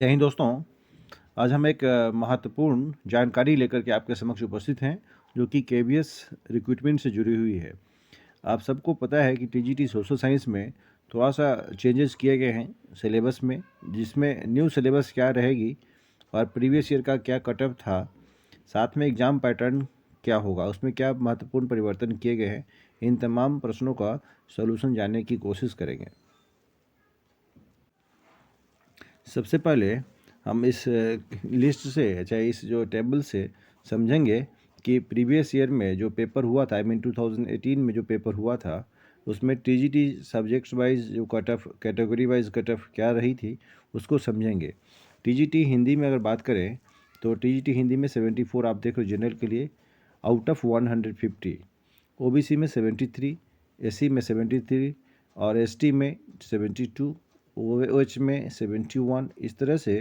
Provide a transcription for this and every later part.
जय हिंद दोस्तों। आज हम एक महत्वपूर्ण जानकारी लेकर के आपके समक्ष उपस्थित हैं, जो कि केवीएस रिक्रूटमेंट से जुड़ी हुई है। आप सबको पता है कि टीजीटी सोशल साइंस में थोड़ा सा चेंजेस किए गए हैं सिलेबस में, जिसमें न्यू सिलेबस क्या रहेगी और प्रीवियस ईयर का क्या कट ऑफ था, साथ में एग्ज़ाम पैटर्न क्या होगा, उसमें क्या महत्वपूर्ण परिवर्तन किए गए हैं। इन तमाम प्रश्नों का सलूशन जानने की कोशिश करेंगे। सबसे पहले हम इस लिस्ट से, चाहे इस जो टेबल से समझेंगे कि प्रीवियस ईयर में जो पेपर हुआ था, आई मीन 2018 में जो पेपर हुआ था, उसमें टीजीटी सब्जेक्ट्स वाइज जो cut off, category wise cut off क्या रही थी, उसको समझेंगे। टीजीटी हिंदी में अगर बात करें तो टीजीटी हिंदी में 74 आप देख रहे हो जनरल के लिए, आउट ऑफ 150। ओबीसी में 73, एससी में 73 और एसटी में 72, ओएच में 71, इस तरह से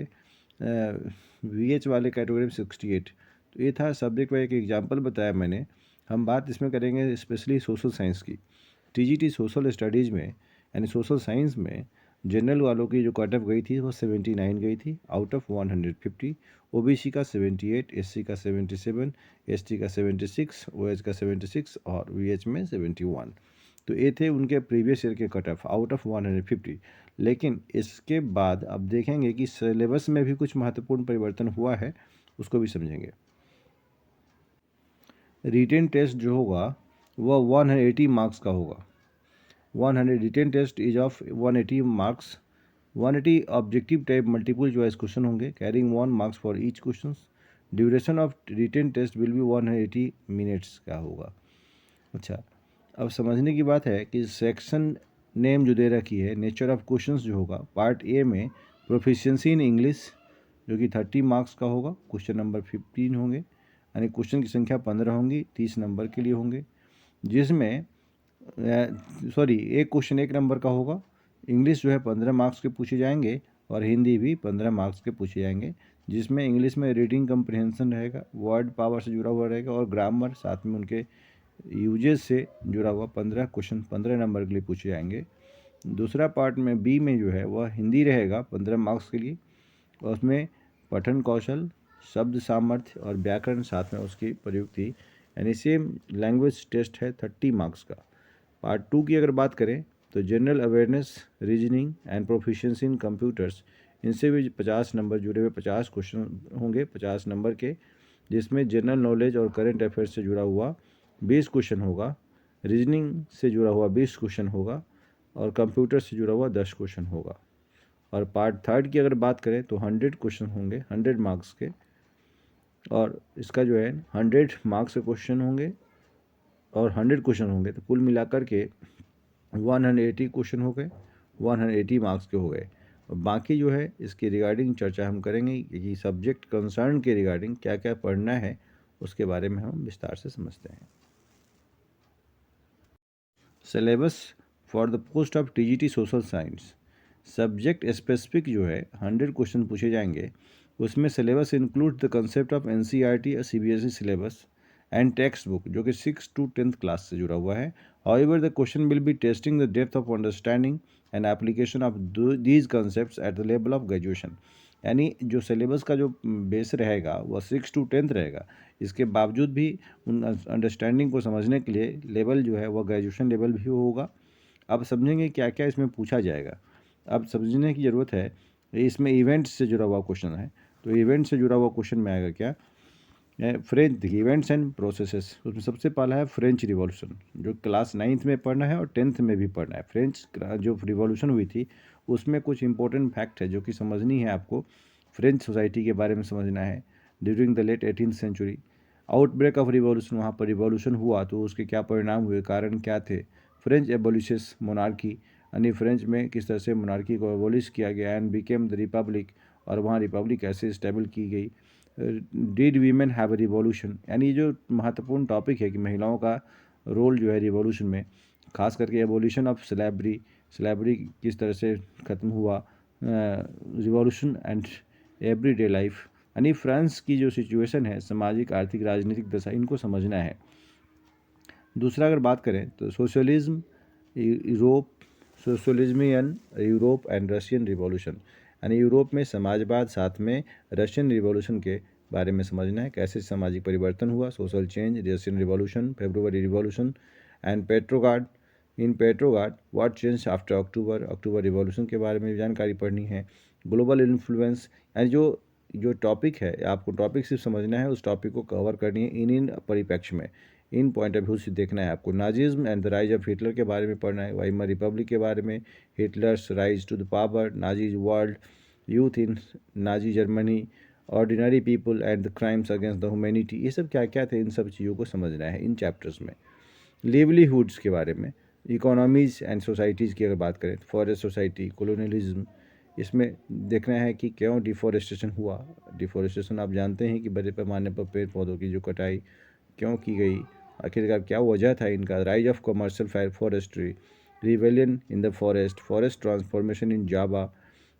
वीएच वाले कैटेगरी में 68। तो ये था सब्जेक्ट वाइज एक एग्जांपल बताया मैंने। हम बात इसमें करेंगे स्पेशली सोशल साइंस की। टीजीटी सोशल स्टडीज़ में यानी सोशल साइंस में जनरल वालों की जो कट ऑफ गई थी वो 79 गई थी आउट ऑफ 150। ओबीसी का 78, एससी का 77, एसटी का 76, ओएच का 76 और वीएच में 71। तो ये थे उनके प्रीवियस ईयर के कट ऑफ आउट ऑफ 150। लेकिन इसके बाद अब देखेंगे कि सिलेबस में भी कुछ महत्वपूर्ण परिवर्तन हुआ है, उसको भी समझेंगे। रिटेन टेस्ट जो होगा वह 180 मार्क्स का होगा। 100 written test is of 180 marks. 180 objective type multiple choice question होंगे, carrying 1 marks for each question. Duration of written test will be 180 minutes का होगा। अच्छा, अब समझने की बात है कि सेक्शन नेम जो दे रखी है, नेचर ऑफ क्वेश्चंस जो होगा, पार्ट ए में प्रोफिशिएंसी इन इंग्लिश जो कि 30 मार्क्स का होगा, क्वेश्चन नंबर 15 होंगे, यानी क्वेश्चन की संख्या 15 होंगी, 30 नंबर के लिए होंगे, जिसमें एक क्वेश्चन 1 नंबर का होगा। इंग्लिश जो है 15 मार्क्स के पूछे जाएंगे और हिंदी भी 15 मार्क्स के पूछे जाएंगे, जिसमें इंग्लिश में रीडिंग कम्प्रिहेंशन रहेगा, वर्ड पावर से जुड़ा हुआ रहेगा और ग्रामर साथ में उनके यूजेस से जुड़ा हुआ 15 क्वेश्चन 15 नंबर के लिए पूछे जाएंगे। दूसरा पार्ट में बी में जो है वह हिंदी रहेगा 15 मार्क्स के लिए, और उसमें पठन कौशल, शब्द सामर्थ्य और व्याकरण साथ में उसकी प्रयुक्ति, यानी सेम लैंग्वेज टेस्ट है 30 मार्क्स का। पार्ट 2 की अगर बात करें तो general awareness, reasoning and proficiency in computers, इनसे भी 50 नंबर जुड़े हुए 50 क्वेश्चन होंगे 50 नंबर के, जिसमें जनरल नॉलेज और करंट अफेयर्स से जुड़ा हुआ 20 क्वेश्चन होगा, रीजनिंग से जुड़ा हुआ 20 क्वेश्चन होगा और कंप्यूटर से जुड़ा हुआ 10 क्वेश्चन होगा। और पार्ट 3 की अगर बात करें तो 100 क्वेश्चन होंगे 100 मार्क्स के, और इसका जो है 100 मार्क्स के क्वेश्चन होंगे और 100 क्वेश्चन होंगे, तो कुल मिलाकर के 180 क्वेश्चन हो गए, 180 मार्क्स के हो गए। और बाकी जो है इसकी रिगार्डिंग चर्चा हम करेंगे कि सब्जेक्ट कंसर्न के रिगार्डिंग क्या क्या पढ़ना है, उसके बारे में हम विस्तार से समझते हैं। Syllabus for the post of TGT social science, subject specific जो है 100 क्वेश्चन पूछे जाएंगे। उसमें syllabus include the concept of NCERT और CBSE syllabus and textbook जो कि 6 to 10th क्लास से जुड़ा हुआ है। However the question will be testing the depth of understanding and application of these concepts at the level of graduation, यानी जो syllabus का जो बेस रहेगा वह 6 to 10th रहेगा। इसके बावजूद भी उन अंडरस्टैंडिंग को समझने के लिए लेवल जो है वह ग्रेजुएशन लेवल भी होगा। अब समझेंगे क्या क्या इसमें पूछा जाएगा। अब समझने की ज़रूरत है, इसमें इवेंट्स से जुड़ा हुआ क्वेश्चन है, तो इवेंट से जुड़ा हुआ क्वेश्चन में आएगा क्या, फ्रेंच इवेंट्स एंड प्रोसेसेस। उसमें सबसे पहला है फ्रेंच रिवॉल्यूशन, जो क्लास 9th में पढ़ना है और 10th में भी पढ़ना है। फ्रेंच जो रिवॉल्यूशन हुई थी उसमें कुछ इंपॉर्टेंट फैक्ट है जो कि समझनी है आपको। फ्रेंच सोसाइटी के बारे में समझना है during the late 18th century. Outbreak of revolution, वहाँ पर रिवॉल्यूशन हुआ तो उसके क्या परिणाम हुए, कारण क्या थे। फ्रेंच एबोलिशस मोनार्की, यानी फ्रेंच में किस तरह से मोनार्की को एबोलिश किया गया एंड बिकेम द रिपब्लिक, और वहाँ रिपब्लिक कैसे स्टेबल की गई। Did women have a revolution, यानी जो महत्वपूर्ण टॉपिक है कि महिलाओं का रोल जो है रिवॉल्यूशन में, खास करके एबोलिशन ऑफ स्लैबरी, स्लैबरी किस तरह से ख़त्म हुआ, रिवॉल्यूशन एंड एवरीडे लाइफ, यानी फ्रांस की जो सिचुएशन है, सामाजिक आर्थिक राजनीतिक दशा, इनको समझना है। दूसरा अगर बात करें तो socialism Europe, socialism in Europe and Russian revolution, यानी यूरोप में समाजवाद, साथ में रशियन रिवॉल्यूशन के बारे में समझना है, कैसे सामाजिक परिवर्तन हुआ, social change, Russian revolution, February revolution and Petrograd. In Petrograd what change after October revolution के बारे में जानकारी पढ़नी है। ग्लोबल इन्फ्लुएंस, यानी जो टॉपिक है, आपको टॉपिक सिर्फ समझना है, उस टॉपिक को कवर करनी है इन परिप्रेक्ष्य में, इन पॉइंट ऑफ व्यू से देखना है आपको। Nazism and the rise of Hitler के बारे में पढ़ना है, वाइमर रिपब्लिक के बारे में, Hitler's rise to the power, Nazis world, youth in Nazi Germany, ordinary people and the crimes against the humanity, ये सब क्या क्या थे, इन सब चीज़ों को समझना है इन चैप्टर्स में। लिवलीहुड्स के बारे में, इकोनॉमीज़ एंड सोसाइटीज़ की अगर बात करें, फॉरेस्ट सोसाइटी, कॉलोनियलिज्म, इसमें देखना है कि क्यों डिफॉरेस्टेशन हुआ। डिफॉरेस्टेशन आप जानते हैं कि बड़े पैमाने पर पेड़ पौधों की जो कटाई क्यों की गई, आखिरकार क्या वजह था इनका। Rise of commercial forestry, rebellion in the forest transformation in Java,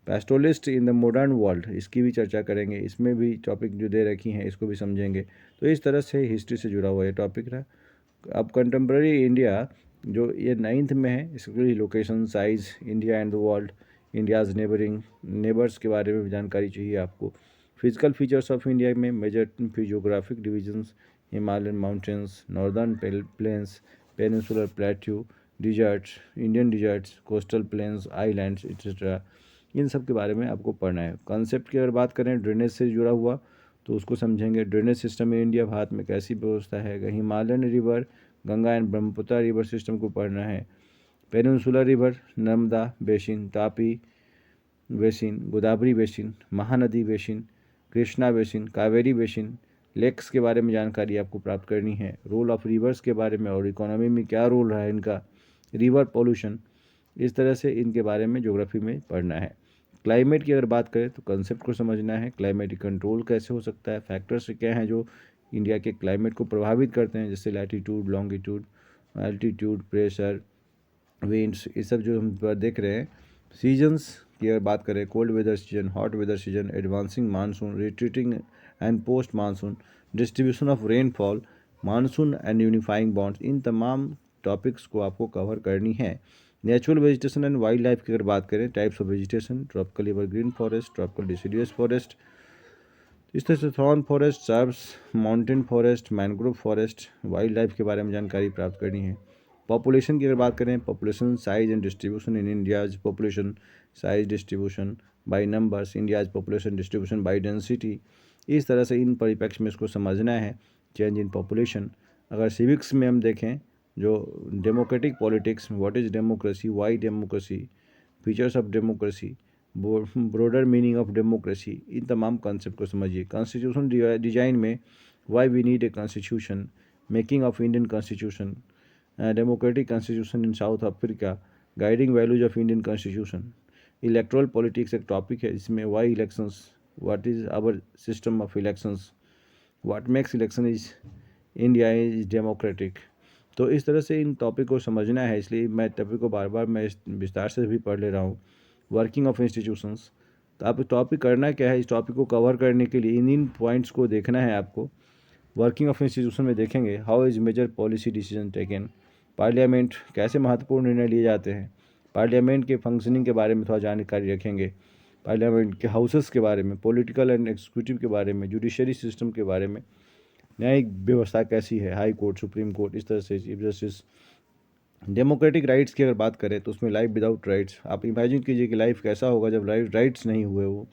pastoralist in the modern world, इसकी भी चर्चा करेंगे। इसमें भी टॉपिक जो दे रखी हैं इसको भी समझेंगे। तो इस तरह से हिस्ट्री से जुड़ा हुआ ये टॉपिक रहा। अब कंटेम्प्रेरी इंडिया जो ये 9th में है, इसकी location, size, India and the world, India's neighbours के बारे में भी जानकारी चाहिए आपको। फिजिकल फीचर्स ऑफ इंडिया में major geographic divisions, Himalayan mountains, northern plains, peninsular plateau, deserts, Indian deserts, coastal plains, islands etcetera, इन सब के बारे में आपको पढ़ना है। कॉन्सेप्ट की अगर बात करें ड्रेनेज से जुड़ा हुआ तो उसको समझेंगे। Drainage system in India, Bharat में कैसी व्यवस्था है। Himalayan river, Ganga and Brahmaputra river system को पढ़ना है। Peninsular river, Narmada basin, Tapi basin, Godavari basin, Mahanadi basin, Krishna basin, Kaveri basin, lakes के बारे में जानकारी आपको प्राप्त करनी है। रोल ऑफ रिवर्स के बारे में और इकोनॉमी में क्या रोल रहा है इनका। रिवर पॉल्यूशन, इस तरह से इनके बारे में ज्योग्राफी में पढ़ना है। क्लाइमेट की अगर बात करें तो कंसेप्ट को समझना है। क्लाइमेटिक कंट्रोल कैसे हो सकता है, फैक्टर्स क्या हैं जो इंडिया के क्लाइमेट को प्रभावित करते हैं, जैसे latitude, longitude, altitude, pressure, winds, ये सब जो हम देख रहे हैं। सीजन्स की अगर बात करें, cold weather season, hot weather season, advancing monsoon, retreating and post monsoon, distribution of rainfall, monsoon and unifying bonds, इन तमाम टॉपिक्स को आपको कवर करनी है। Natural vegetation and wildlife की अगर बात करें, types of vegetation, tropical evergreen forest, tropical deciduous forest, इस तरह से thorn forest, shrubs, mountain forest, mangrove forest, wildlife के बारे में जानकारी प्राप्त करनी है। पॉपुलेशन की अगर बात करें, population size and distribution in India's population, size distribution by numbers, India's population distribution by density, इस तरह से इन परिप्रेक्ष्य में इसको समझना है। चेंज इन पॉपुलेशन, अगर सिविक्स में हम देखें, जो democratic politics, what is democracy, why democracy, features of democracy, broader meaning of democracy, इन तमाम कॉन्सेप्ट को समझिए। कॉन्स्टिट्यूशन डिजाइन में why we need a constitution, making of Indian constitution, democratic constitution in South Africa, guiding values of Indian constitution. Electoral politics एक topic है, इसमें why elections, what is our system of elections, what makes election is India is democratic. तो इस तरह से इन topic को समझना है, इसलिए मैं टॉपिक को बार बार मैं विस्तार से भी पढ़ ले रहा हूँ। वर्किंग ऑफ इंस्टीट्यूशंस, तो आप टॉपिक करना क्या है, इस टॉपिक को कवर करने के लिए इन पॉइंट्स को देखना है आपको। वर्किंग ऑफ इंस्टीट्यूशन में देखेंगे, how is major policy decision taken, parliament, कैसे महत्वपूर्ण निर्णय लिए जाते हैं, पार्लियामेंट के फंक्शनिंग के बारे में थोड़ा जानकारी रखेंगे, पार्लियामेंट के हाउसेस के बारे में, पॉलिटिकल एंड एग्जीक्यूटिव के बारे में, जुडिशरी सिस्टम के बारे में, न्यायिक व्यवस्था कैसी है, हाई कोर्ट, सुप्रीम कोर्ट, इस तरह से चीफ जस्टिस। डेमोक्रेटिक राइट्स की अगर बात करें तो उसमें लाइफ विदाउट राइट्स, आप इमेजिन कीजिए कि लाइफ कैसा होगा जब राइट्स नहीं हुए वो।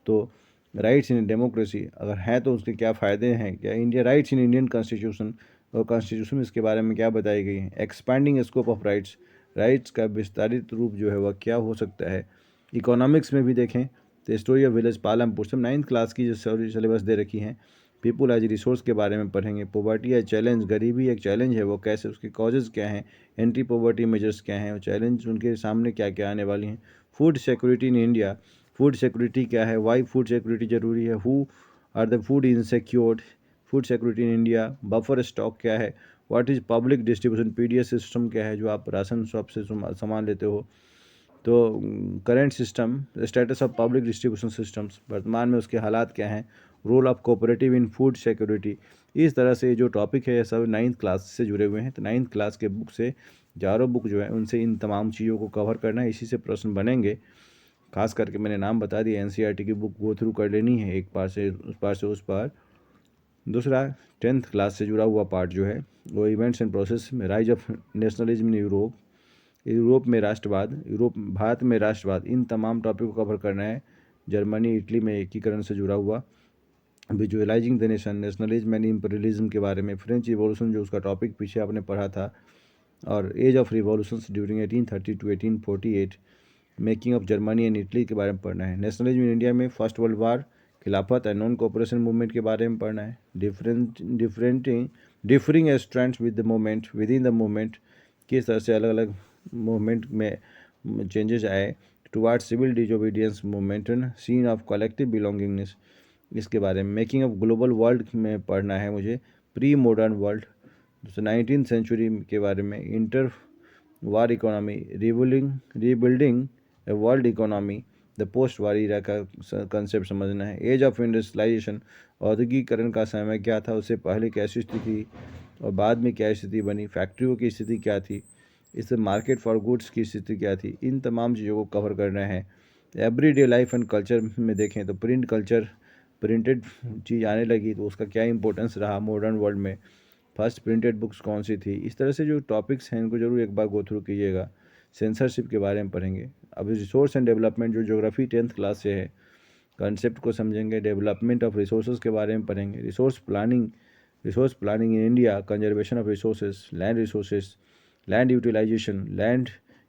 तो राइट्स इन डेमोक्रेसी अगर है तो उसके क्या फ़ायदे हैं, क्या India rights in Indian constitution, और कॉन्स्टिट्यूशन में इसके बारे में क्या बताई गई है। Expanding scope of rights, rights का विस्तारित रूप जो है वह क्या हो सकता है। इकोनॉमिक्स में भी देखें तो स्टोरी ऑफ विलेज पालमपुर, सब 9th क्लास की जो सिलेबस दे रखी हैं। पीपुल एज रिसोर्स के बारे में पढ़ेंगे। पॉवर्टी एज चैलेंज, गरीबी एक चैलेंज है, वो कैसे, उसके कॉजेज़ क्या हैं, एंटी पॉवर्टी मेजर्स क्या हैं, चैलेंज उनके सामने क्या क्या आने वाली हैं। Food security in India, food security क्या है, वाई फूड सिक्योरिटी ज़रूरी है, who are the food insecured, food security in India, buffer stock क्या है, what is public distribution, PDS system क्या है जो आप राशन शॉप से सामान लेते हो। तो current system, status of public distribution systems, वर्तमान में उसके हालात क्या हैं, role of cooperative in food security. इस तरह से जो टॉपिक है ये सब 9th क्लास से जुड़े हुए हैं। तो 9th क्लास के बुक से चारों बुक जो है उनसे इन तमाम चीज़ों को कवर करना है, इसी से प्रश्न बनेंगे। खास करके मैंने नाम बता दिया, एनसीईआरटी की बुक गो थ्रू कर लेनी है, एक पार से उस पार। दूसरा 10th क्लास से जुड़ा हुआ पार्ट जो है वो इवेंट्स एंड प्रोसेस में, rise of nationalism in Europe, Europe में राष्ट्रवाद, भारत में राष्ट्रवाद, इन तमाम टॉपिक को कवर करना है। जर्मनी इटली में एकीकरण से जुड़ा हुआ, visualising the nation, nationalism and imperialism के बारे में, फ्रेंच रिवॉल्यूशन जो उसका टॉपिक पीछे आपने पढ़ा था, और age of revolutions during 1830 to 1848, making of Germany and Italy के बारे में पढ़ना है। नेशनलिज्म इन इंडिया में first world war, Khilafat and non cooperation movement के बारे में पढ़ना है। Differing strands with the movement, within the movement, किस तरह से अलग अलग मूवमेंट में चेंजेस आए, towards civil disobedience movement and sense of collective belongingness, इसके बारे में। मेकिंग ऑफ ग्लोबल वर्ल्ड में पढ़ना है मुझे, pre modern world, 19th century के बारे में, inter war economy, rebuilding a world economy, the post war era का कंसेप्ट समझना है। एज ऑफ इंडस्ट्रियलाइजेशन, औद्योगिकरण का समय क्या था, उससे पहले कैसी स्थिति थी और बाद में क्या स्थिति बनी, फैक्ट्रियों की स्थिति क्या थी, इससे मार्केट फॉर गुड्स की स्थिति क्या थी, इन तमाम चीज़ों को कवर करना है। एवरीडे लाइफ एंड कल्चर में देखें तो प्रिंट कल्चर, प्रिंटेड चीज़ आने लगी तो उसका क्या इंपॉर्टेंस रहा मॉडर्न वर्ल्ड में, फर्स्ट प्रिंटेड बुक्स कौन सी थी। इस तरह से जो टॉपिक्स हैं इनको जरूर एक बार गो थ्रू कीजिएगा। सेंसरशिप के बारे में पढ़ेंगे। अब रिसोर्स एंड डेवलपमेंट जो ज्योग्राफी 10th क्लास से है, कंसेप्ट को समझेंगे। डेवलपमेंट ऑफ रिसोर्सेज के बारे में पढ़ेंगे। Resource planning in India, conservation of resources, land resources, land utilization, land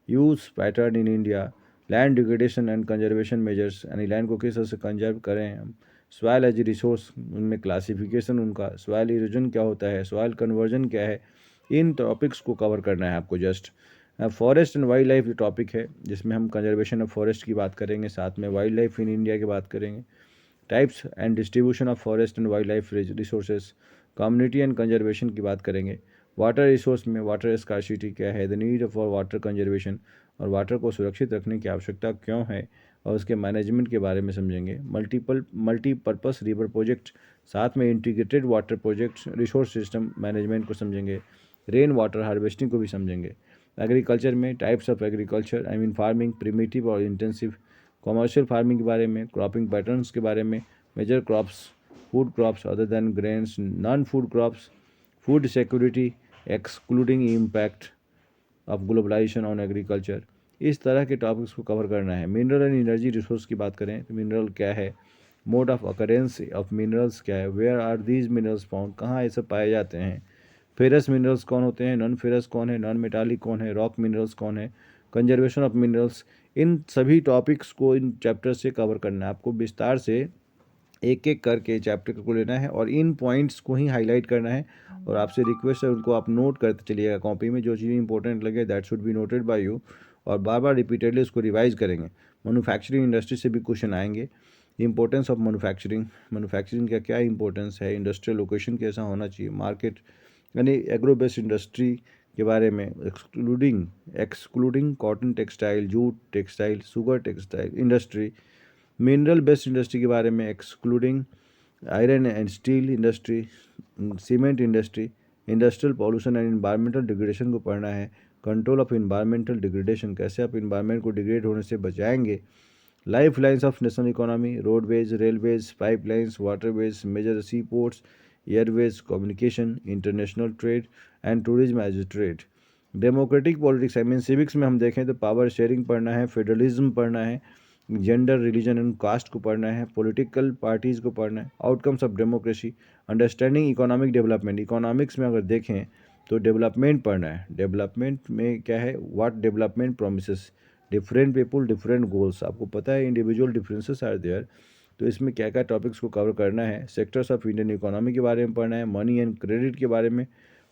use pattern in India, land degradation and conservation measures, यानी लैंड को किस तरह से कंजर्व करें हम। सॉइल एज रिसोर्स, उनमें क्लासिफिकेशन उनका, सॉइल इरोजन क्या होता है, सॉइल कन्वर्जन क्या है, इन टॉपिक्स को कवर करना है आपको just. Forest and wild life topic है जिसमें हम कंजर्वेशन ऑफ फॉरेस्ट की बात करेंगे, साथ में वाइल्ड लाइफ इन इंडिया की बात करेंगे। Types and distribution of forest and wild life resources, community and conservation की बात करेंगे। वाटर रिसोर्स में वाटर स्कार्सिटी क्या है, the need for water conservation, और वाटर को सुरक्षित रखने की आवश्यकता क्यों है, और उसके मैनेजमेंट के बारे में समझेंगे। मल्टीपर्पस रिवर प्रोजेक्ट, साथ में integrated water project, resource system management को समझेंगे। रेन वाटर हार्वेस्टिंग को भी समझेंगे। एग्रीकल्चर में types of agriculture, I mean farming, primitive और इंटेंसिव। कमर्शियल फार्मिंग के बारे में, क्रॉपिंग पैटर्न्स के बारे में, major crops, food crops other than grains, non food crops, food security excluding impact of globalization on agriculture. इस तरह के टॉपिक्स को कवर करना है। मिनरल एंड एनर्जी रिसोर्स की बात करें तो मिनरल क्या है, mode of occurrence of minerals क्या है, where are these minerals found, कहाँ ये सब पाए जाते हैं। फेरस मिनरल्स कौन होते हैं, नॉन फेरस कौन है, नॉन मेटालिक कौन है, रॉक मिनरल्स कौन है, कंजर्वेशन ऑफ मिनरल्स। इन सभी टॉपिक्स को इन चैप्टर से कवर करना है आपको विस्तार से, एक एक करके चैप्टर को लेना है और इन पॉइंट्स को ही हाईलाइट करना है। और आपसे रिक्वेस्ट है उनको आप नोट करते चलिएगा कॉपी में, जो चीज़ इंपॉर्टेंट लगे that should be noted bye you, और बार बार रिपीटेडली उसको रिवाइज करेंगे। मैन्युफैक्चरिंग इंडस्ट्री से भी क्वेश्चन आएंगे। इंपॉर्टेंस ऑफ मैन्युफैक्चरिंग का क्या इंपॉर्टेंस है, इंडस्ट्रियल लोकेशन कैसा होना चाहिए, मार्केट यानी एग्रो बेस्ड इंडस्ट्री के बारे में, excluding cotton textile, jute textile, sugar textile industry. Mineral based industry के बारे में, excluding iron and steel industry, cement industry. Industrial pollution and environmental degradation को पढ़ना है। कंट्रोल ऑफ इन्वायरमेंटल डिग्रेडेशन, कैसे आप इन्वायरमेंट को डिग्रेड होने से बचाएंगे। Lifelines of national economy, roadways, railways, pipelines, waterways, major sea ports, airways, communication, international trade and tourism as trade. Democratic politics, I mean civics में हम देखें तो पावर शेयरिंग पढ़ना है, फेडरलिज्म पढ़ना है, जेंडर, रिलीजन एंड कास्ट को पढ़ना है, पॉलिटिकल पार्टीज़ को पढ़ना है, outcomes of democracy, understanding economic development. Economics में अगर देखें तो डेवलपमेंट पढ़ना है। डेवलपमेंट में क्या है, what development promises, different people different goals, आपको पता है इंडिविजुअल डिफरेंसेस आर देयर, तो इसमें क्या क्या टॉपिक्स को कवर करना है। सेक्टर्स ऑफ इंडियन इकोनॉमी के बारे में पढ़ना है, मनी एंड क्रेडिट के बारे में।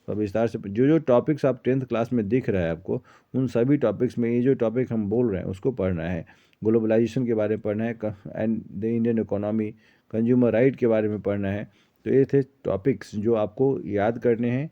तो विस्तार से जो जो टॉपिक्स आप 10th क्लास में दिख रहा है आपको, उन सभी टॉपिक्स में ये जो टॉपिक हम बोल रहे हैं उसको पढ़ना है। ग्लोबलाइजेशन के बारे में पढ़ना है, and the Indian economy, consumer right के बारे में पढ़ना है। तो ये थे टॉपिक्स जो आपको याद करने हैं,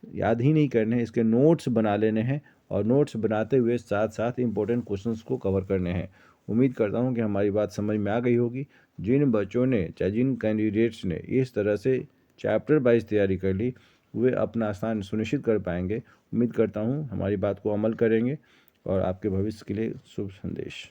याद ही नहीं करने हैं, इसके नोट्स बना लेने हैं, और नोट्स बनाते हुए साथ साथ इंपॉर्टेंट क्वेश्चंस को कवर करने हैं। उम्मीद करता हूँ कि हमारी बात समझ में आ गई होगी। जिन बच्चों ने चाहे जिन कैंडिडेट्स ने इस तरह से चैप्टर वाइज तैयारी कर ली, वे अपना स्थान सुनिश्चित कर पाएंगे। उम्मीद करता हूँ हमारी बात को अमल करेंगे, और आपके भविष्य के लिए शुभ संदेश।